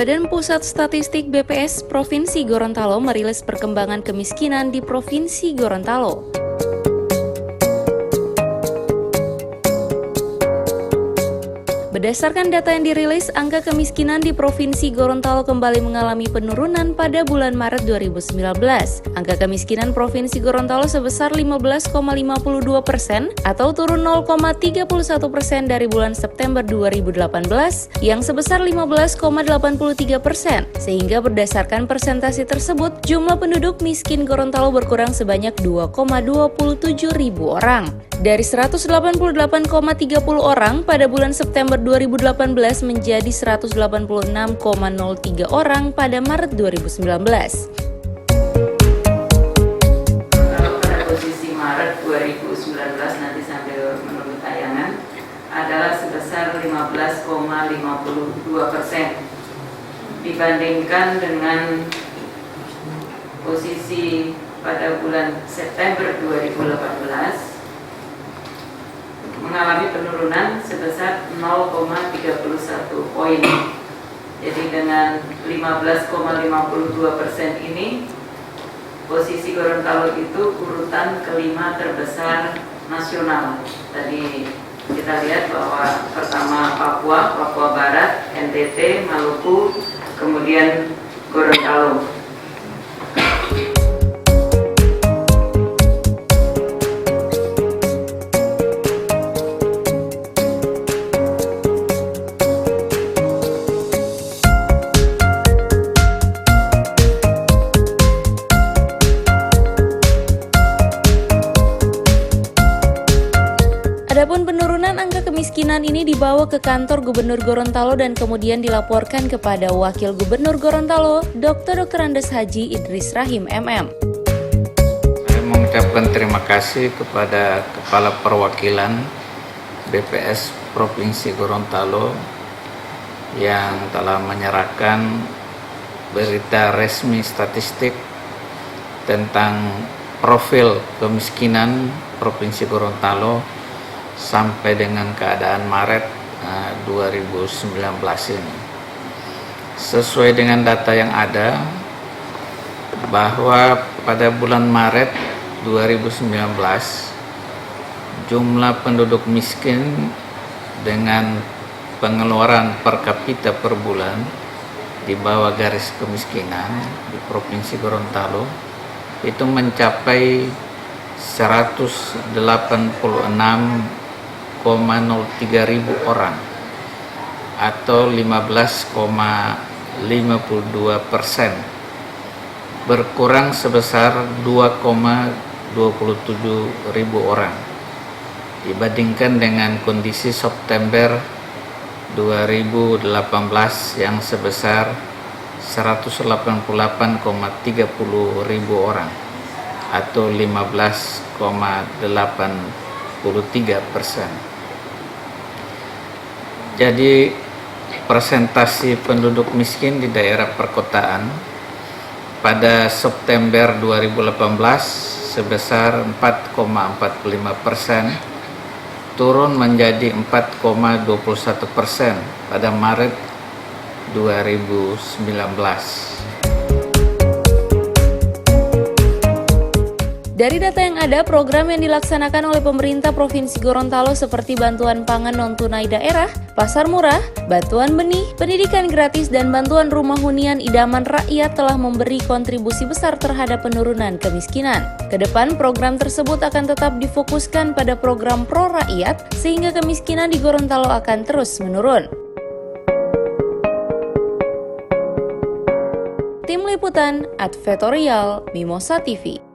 Badan Pusat Statistik BPS Provinsi Gorontalo merilis perkembangan kemiskinan di Provinsi Gorontalo. Berdasarkan data yang dirilis, angka kemiskinan di Provinsi Gorontalo kembali mengalami penurunan pada bulan Maret 2019. Angka kemiskinan Provinsi Gorontalo sebesar 15,52% atau turun 0,31% dari bulan September 2018 yang sebesar 15,83%. Sehingga berdasarkan persentase tersebut, jumlah penduduk miskin Gorontalo berkurang sebanyak 2,27 ribu orang. Dari 188,30 orang pada bulan September 2018 menjadi 186,03 orang pada Maret 2019. Kalau pada posisi Maret 2019 nanti sambil menunggu tayangan adalah sebesar 15,52% dibandingkan dengan posisi pada bulan September 2018 mengalami penurunan sebesar 0,31 poin. Jadi dengan 15,52% ini, posisi Gorontalo itu urutan kelima terbesar nasional. Tadi kita lihat bahwa pertama Papua Barat, NTT, Maluku, kemudian Gorontalo. Adapun penurunan angka kemiskinan ini dibawa ke kantor Gubernur Gorontalo dan kemudian dilaporkan kepada Wakil Gubernur Gorontalo, Dr. Andes Haji Idris Rahim MM. Saya mengucapkan terima kasih kepada Kepala Perwakilan BPS Provinsi Gorontalo yang telah menyerahkan berita resmi statistik tentang profil kemiskinan Provinsi Gorontalo sampai dengan keadaan Maret 2019 ini. Sesuai dengan data yang ada, bahwa pada bulan Maret 2019 jumlah penduduk miskin dengan pengeluaran per kapita per bulan di bawah garis kemiskinan di Provinsi Gorontalo itu mencapai 186,03 ribu orang atau 15,52%, berkurang sebesar 2,27 ribu orang dibandingkan dengan kondisi September 2018 yang sebesar 188,30 ribu orang atau 15,83%. Jadi persentase penduduk miskin di daerah perkotaan pada September 2018 sebesar 4,45%, turun menjadi 4,21% pada Maret 2019. Dari data yang ada, program yang dilaksanakan oleh pemerintah Provinsi Gorontalo seperti bantuan pangan non-tunai daerah, pasar murah, bantuan benih, pendidikan gratis, dan bantuan rumah hunian idaman rakyat telah memberi kontribusi besar terhadap penurunan kemiskinan. Kedepan, program tersebut akan tetap difokuskan pada program pro-rakyat sehingga kemiskinan di Gorontalo akan terus menurun. Tim Liputan, Advertorial, Mimosa TV.